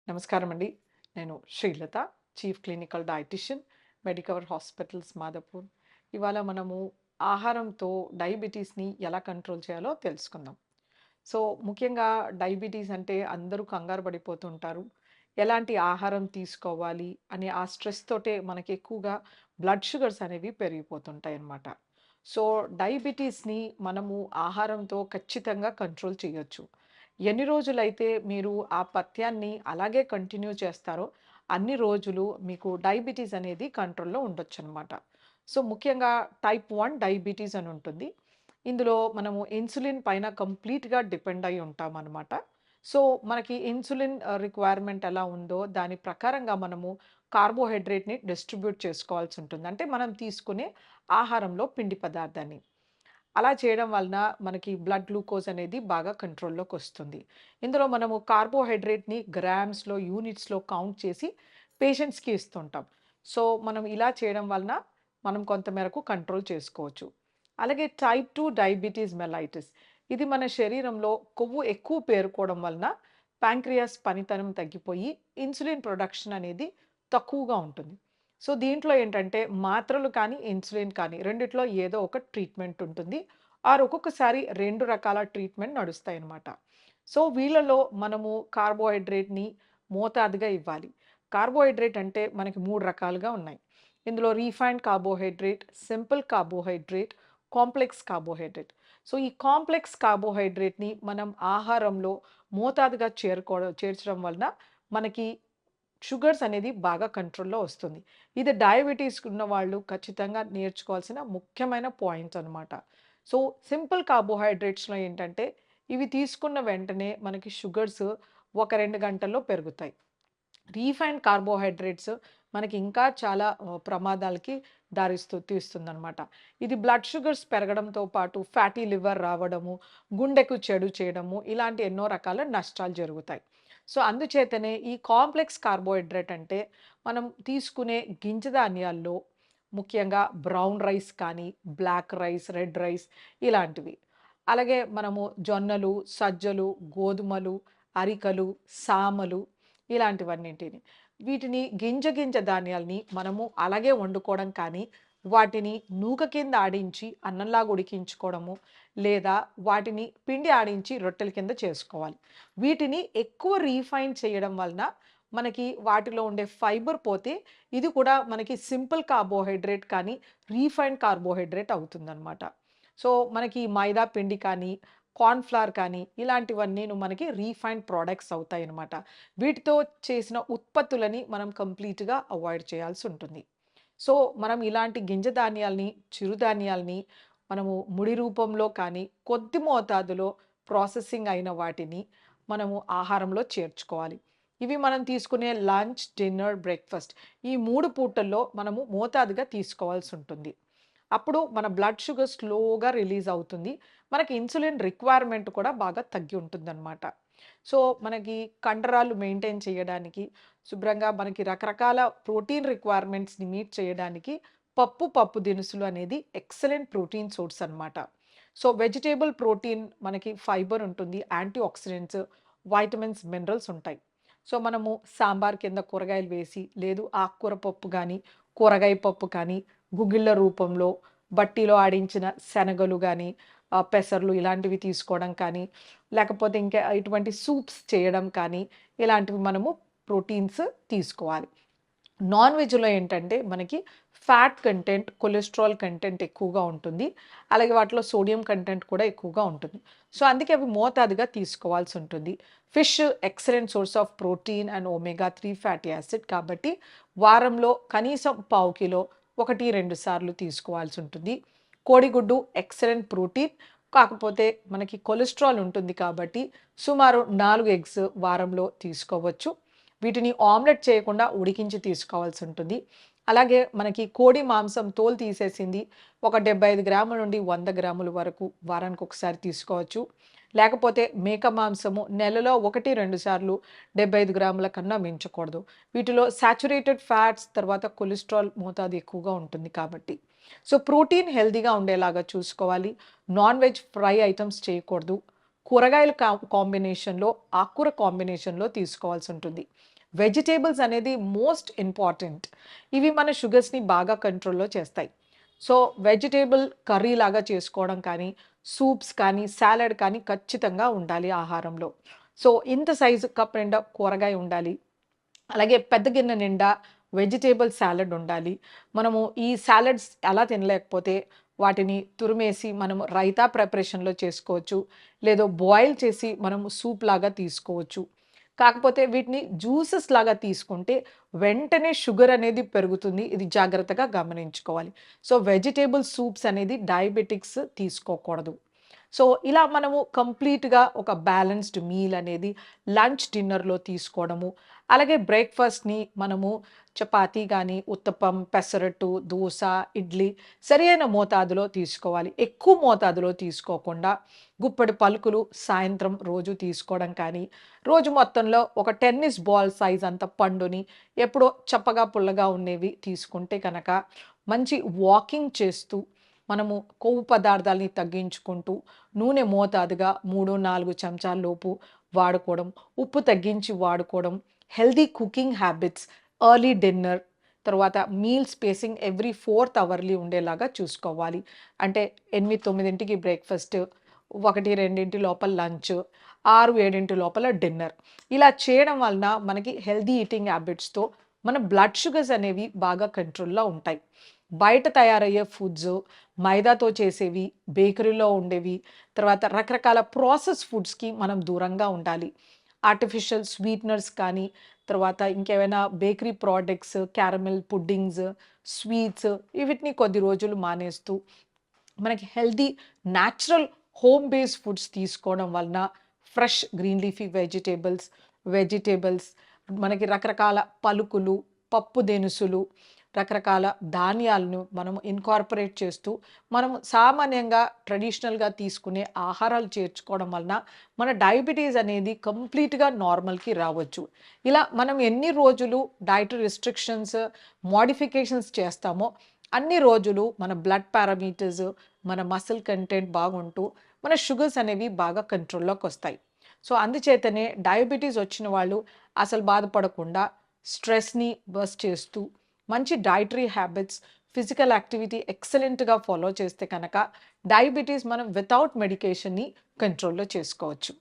నమస్కారం అండి. నేను Srilatha, chief clinical dietician, Medicover hospitals Madhapur. ఇవాళ మనము ఆహారంతో డయాబెటీస్‌ని ఎలా కంట్రోల్ చేయాలో తెలుసుకుందాం. సో, ముఖ్యంగా డయాబెటీస్ అంటే అందరూ కంగారు పడిపోతుంటారు. ఎలాంటి ఆహారం తీసుకోవాలి అనే ఆ స్ట్రెస్ తోటే మనకి ఎక్కువగా బ్లడ్ షుగర్స్ అనేవి పెరిగిపోతుంటాయన్నమాట. సో, డయాబెటీస్‌ని మనము ఆహారంతో ఖచ్చితంగా కంట్రోల్ చేయొచ్చు. ఎన్ని రోజులైతే మీరు ఆ పథ్యాన్ని అలాగే కంటిన్యూ చేస్తారో, అన్ని రోజులు మీకు డయాబెటీస్ అనేది కంట్రోల్‌లో ఉండొచ్చనమాట. సో, ముఖ్యంగా టైప్ 1 డయాబెటీస్ అని ఉంటుంది. ఇందులో మనము ఇన్సులిన్ పైన కంప్లీట్‌గా డిపెండ్ అయ్యి ఉంటామనమాట. సో, మనకి ఇన్సులిన్ రిక్వైర్మెంట్ ఎలా ఉందో దాని ప్రకారంగా మనము కార్బోహైడ్రేట్‌ని డిస్ట్రిబ్యూట్ చేసుకోవాల్సి ఉంటుంది. అంటే మనం తీసుకునే ఆహారంలో పిండి పదార్థాన్ని. అలా చేయడం వలన మనకి బ్లడ్ గ్లూకోజ్ అనేది బాగా కంట్రోల్‌లోకొస్తుంది. ఇందులో మనము కార్బోహైడ్రేట్‌ని గ్రామ్స్‌లో, యూనిట్స్‌లో కౌంట్ చేసి పేషెంట్స్‌కి ఇస్తుంటాం. సో, మనం ఇలా చేయడం వలన మనం కొంత మేరకు కంట్రోల్ చేసుకోవచ్చు. అలాగే టైప్ 2 డయాబెటిస్ మెలైటిస్. ఇది మన శరీరంలో కొవ్వు ఎక్కువ పేరుకోవడం వలన ప్యాంక్రియాస్ పనితనం తగ్గిపోయి ఇన్సులిన్ ప్రొడక్షన్ అనేది తక్కువగా ఉంటుంది. సో, దీంట్లో ఏంటంటే మాత్రలు కానీ, ఇన్సులిన్ కానీ రెండిట్లో ఏదో ఒక ట్రీట్మెంట్ ఉంటుంది. ఆర్ ఒక్కొక్కసారి 2 రకాల ట్రీట్మెంట్ నడుస్తాయన్నమాట. సో, వీళ్ళలో మనము కార్బోహైడ్రేట్‌ని మోతాదుగా ఇవ్వాలి. కార్బోహైడ్రేట్ అంటే మనకి 3 రకాలుగా ఉన్నాయి. ఇందులో refined carbohydrate, simple carbohydrate, complex carbohydrate. So, ఈ కాంప్లెక్స్ కార్బోహైడ్రేట్‌ని మనం ఆహారంలో మోతాదుగా చేర్చడం వలన మనకి షుగర్స్ అనేది బాగా కంట్రోల్‌లో వస్తుంది. ఇది డయాబెటిస్ ఉన్నవాళ్ళు ఖచ్చితంగా నేర్చుకోవాల్సిన ముఖ్యమైన పాయింట్ అనమాట. సో, సింపుల్ కార్బోహైడ్రేట్స్‌లో ఏంటంటే, ఇవి తీసుకున్న వెంటనే మనకి షుగర్స్ ఒక 2 గంటల్లో పెరుగుతాయి. రీఫైన్డ్ కార్బోహైడ్రేట్స్ మనకి ఇంకా చాలా ప్రమాదాలకి తీస్తుందనమాట. ఇది బ్లడ్ షుగర్స్ పెరగడంతో పాటు ఫ్యాటీ లివర్ రావడము, గుండెకు చెడు చేయడము ఇలాంటి ఎన్నో రకాల నష్టాలు జరుగుతాయి. సో, అందుచేతనే ఈ కాంప్లెక్స్ కార్బోహైడ్రేట్ అంటే మనం తీసుకునే గింజ ధాన్యాల్లో ముఖ్యంగా బ్రౌన్ రైస్ కానీ, బ్లాక్ రైస్, రెడ్ రైస్ ఇలాంటివి. అలాగే మనము జొన్నలు, సజ్జలు, గోధుమలు, అరికలు, సామలు ఇలాంటివన్నింటిని. వీటిని గింజ ధాన్యాల్ని మనము అలాగే వండుకోవడం కానీ, వాటిని నూక కింద ఆడించి అన్నంలాగా ఉడికించుకోవడము, లేదా వాటిని పిండి ఆడించి రొట్టెల కింద చేసుకోవాలి. వీటిని ఎక్కువ రీఫైన్ చేయడం వలన మనకి వాటిలో ఉండే ఫైబర్ పోతే, ఇది కూడా మనకి సింపుల్ కార్బోహైడ్రేట్ కానీ, రీఫైన్డ్ కార్బోహైడ్రేట్ అవుతుందనమాట. సో, మనకి మైదా పిండి కానీ, కార్న్ ఫ్లవర్ కానీ ఇలాంటివన్నీను మనకి రీఫైన్డ్ ప్రొడక్ట్స్ అవుతాయన్నమాట. వీటితో చేసిన ఉత్పత్తులని మనం కంప్లీట్‌గా అవాయిడ్ చేయాల్సుంటుంది. సో, మనం ఇలాంటి గింజ ధాన్యాల్ని, చిరుధాన్యాల్ని మనము ముడి రూపంలో కానీ, కొద్ది మోతాదులో ప్రాసెసింగ్ అయిన వాటిని మనము ఆహారంలో చేర్చుకోవాలి. ఇవి మనం తీసుకునే లంచ్, డిన్నర్, బ్రేక్‌ఫాస్ట్ ఈ 3 పూటల్లో మనము మోతాదుగా తీసుకోవాల్సుంటుంది. అప్పుడు మన బ్లడ్ షుగర్ స్లోగా రిలీజ్ అవుతుంది. మనకి ఇన్సులిన్ రిక్వైర్మెంట్ కూడా బాగా తగ్గి ఉంటుందన్నమాట. సో, మనకి కండరాలు మెయింటైన్ చేయడానికి, శుభ్రంగా మనకి రకరకాల ప్రోటీన్ రిక్వైర్మెంట్స్‌ని మీట్ చేయడానికి పప్పు దినుసులు అనేది ఎక్సలెంట్ ప్రోటీన్ సోర్స్ అన్నమాట. సో, వెజిటబుల్ ప్రోటీన్ మనకి ఫైబర్ ఉంటుంది, యాంటీ ఆక్సిడెంట్స్, వైటమిన్స్, మినరల్స్ ఉంటాయి. సో, మనము సాంబార్ కింద కూరగాయలు వేసి, లేదు ఆకుకూర పప్పు గానీ, కూరగాయ పప్పు కానీ, గుగ్గిళ్ళ రూపంలో, బట్టీలో ఆడించిన శనగలు గానీ, పెసర్లు ఇలాంటివి తీసుకోవడం కానీ, లేకపోతే ఇంకా ఇటువంటి సూప్స్ చేయడం కానీ, ఇలాంటివి మనము ప్రోటీన్స్ తీసుకోవాలి. నాన్ వెజ్‌లో ఏంటంటే మనకి ఫ్యాట్ కంటెంట్, కొలెస్ట్రాల్ కంటెంట్ ఎక్కువగా ఉంటుంది. అలాగే వాటిలో సోడియం కంటెంట్ కూడా ఎక్కువగా ఉంటుంది. సో, అందుకే అవి మోతాదుగా తీసుకోవాల్సుంటుంది. Fish excellent source of protein and omega 3 fatty acid కాబట్టి వారంలో కనీసం పావు కిలో 1, 2 సార్లు తీసుకోవాల్సుంటుంది. కోడిగుడ్డు ఎక్సలెంట్ ప్రోటీన్. కాకపోతే మనకి కొలెస్ట్రాల్ ఉంటుంది కాబట్టి సుమారు 4 ఎగ్స్ వారంలో తీసుకోవచ్చు. వీటిని ఆమ్లెట్ చేయకుండా ఉడికించి తీసుకోవాల్సి ఉంటుంది. అలాగే మనకి కోడి మాంసం తోలు తీసేసింది ఒక 75 గ్రాముల నుండి 100 గ్రాముల వరకు వారానికి ఒకసారి తీసుకోవచ్చు. లేకపోతే మేక మాంసము నెలలో 1, 2 సార్లు 75 గ్రాముల కన్నా మించకూడదు. వీటిలో సాచురేటెడ్ ఫ్యాట్స్ తర్వాత కొలెస్ట్రాల్ మోతాదు ఎక్కువగా ఉంటుంది కాబట్టి. సో, ప్రోటీన్ హెల్తీగా ఉండేలాగా చూసుకోవాలి. నాన్ వెజ్ ఫ్రై ఐటెమ్స్ చేయకూడదు. కూరగాయల కాంబినేషన్లో, ఆకుకూర కాంబినేషన్లో తీసుకోవాల్సి ఉంటుంది. వెజిటేబుల్స్ అనేది మోస్ట్ ఇంపార్టెంట్. ఇవి మన షుగర్స్ని బాగా కంట్రోల్లో చేస్తాయి. సో వెజిటేబుల్ కర్రీ లాగా చేసుకోవడం కానీ, సూప్స్ కానీ, సాలడ్ కానీ ఖచ్చితంగా ఉండాలి ఆహారంలో. సో ఇంత సైజు కప్ నిండా కూరగాయ ఉండాలి. అలాగే పెద్ద గిన్నె నిండా వెజిటేబుల్ సాలడ్ ఉండాలి. మనము ఈ సాలడ్స్ అలా తినలేకపోతే వాటిని తురిమేసి మనము రైతా ప్రిపరేషన్‌లో చేసుకోవచ్చు. లేదో బాయిల్ చేసి మనము సూప్ లాగా తీసుకోవచ్చు. కాకపోతే వీటిని జ్యూసెస్ లాగా తీసుకుంటే వెంటనే షుగర్ అనేది పెరుగుతుంది. ఇది జాగ్రత్తగా గమనించుకోవాలి. సో వెజిటేబుల్ సూప్స్ అనేది డయాబెటిక్స్ తీసుకోకూడదు. సో ఇలా మనము కంప్లీట్‌గా ఒక బ్యాలెన్స్డ్ మీల్ అనేది లంచ్, డిన్నర్‌లో తీసుకోవడము. అలాగే బ్రేక్‌ఫాస్ట్‌ని మనము చపాతీ గానీ, ఉత్తపం, పెసరట్టు, దోస, ఇడ్లీ సరియైన మోతాదులో తీసుకోవాలి. ఎక్కువ మోతాదులో తీసుకోకుండా గుప్పెడు పలుకులు సాయంత్రం రోజు తీసుకోవడం కానీ, రోజు మొత్తంలో ఒక టెన్నిస్ బాల్ సైజ్ అంత పండుని ఎప్పుడో చప్పగా, పుల్లగా ఉండేవి తీసుకుంటే కనుక మంచి వాకింగ్ చేస్తూ మనము కొవ్వు పదార్థాలని తగ్గించుకుంటూ నూనె మోతాదుగా 3, 4 చెంచాల లోపు వాడుకోవడం, ఉప్పు తగ్గించి వాడుకోవడం, healthy cooking habits, early dinner, తర్వాత meal spacing every 4th hourly ఉండేలాగా చూసుకోవాలి. అంటే 8, 9కి బ్రేక్‌ఫాస్ట్, 1, 2 లోపల లంచ్, 6, 7 లోపల డిన్నర్. ఇలా చేయడం వలన మనకి హెల్తీ ఈటింగ్ హ్యాబిట్స్‌తో మన బ్లడ్ షుగర్స్ అనేవి బాగా కంట్రోల్‌లో ఉంటాయి. బయట తయారయ్యే ఫుడ్స్, మైదాతో చేసేవి, బేకరీలో ఉండేవి, తర్వాత రకరకాల ప్రాసెస్ ఫుడ్స్‌కి మనం దూరంగా ఉండాలి. ఆర్టిఫిషియల్ స్వీటనర్స్ కానీ, తర్వాత ఇంకేమైనా bakery products, caramel puddings, sweets వీటిని కొద్ది రోజులు మానేస్తూ మనకి healthy natural home based foods తీసుకోవడం వలన ఫ్రెష్ గ్రీన్ లీఫీ వెజిటేబుల్స్ మనకి రకరకాల పలుకులు, పప్పు దినుసులు, రకరకాల ధాన్యాలను మనం ఇన్కార్పొరేట్ చేస్తూ మనము సామాన్యంగా ట్రెడిషనల్‌గా తీసుకునే ఆహారాలు చేర్చుకోవడం వలన మన డయాబెటీస్ అనేది కంప్లీట్‌గా నార్మల్‌కి రావచ్చు. ఇలా మనం ఎన్ని రోజులు డైటరీ రిస్ట్రిక్షన్స్, మోడిఫికేషన్స్ చేస్తామో అన్ని రోజులు మన బ్లడ్ పారామీటర్స్, మన మసిల్ కంటెంట్ బాగుంటూ మన షుగర్స్ అనేవి బాగా కంట్రోల్‌లోకొస్తాయి. సో అందుచేతనే డయాబెటీస్ వచ్చిన వాళ్ళు అసలు బాధపడకుండా స్ట్రెస్‌ని బర్స్ట్ చేస్తూ మంచి డైటరీ హ్యాబిట్స్, ఫిజికల్ యాక్టివిటీ ఎక్సలెంట్‌గా ఫాలో చేస్తే కనుక డయాబెటీస్ మనం వితౌట్ మెడికేషన్‌ని కంట్రోల్‌లో చేసుకోవచ్చు.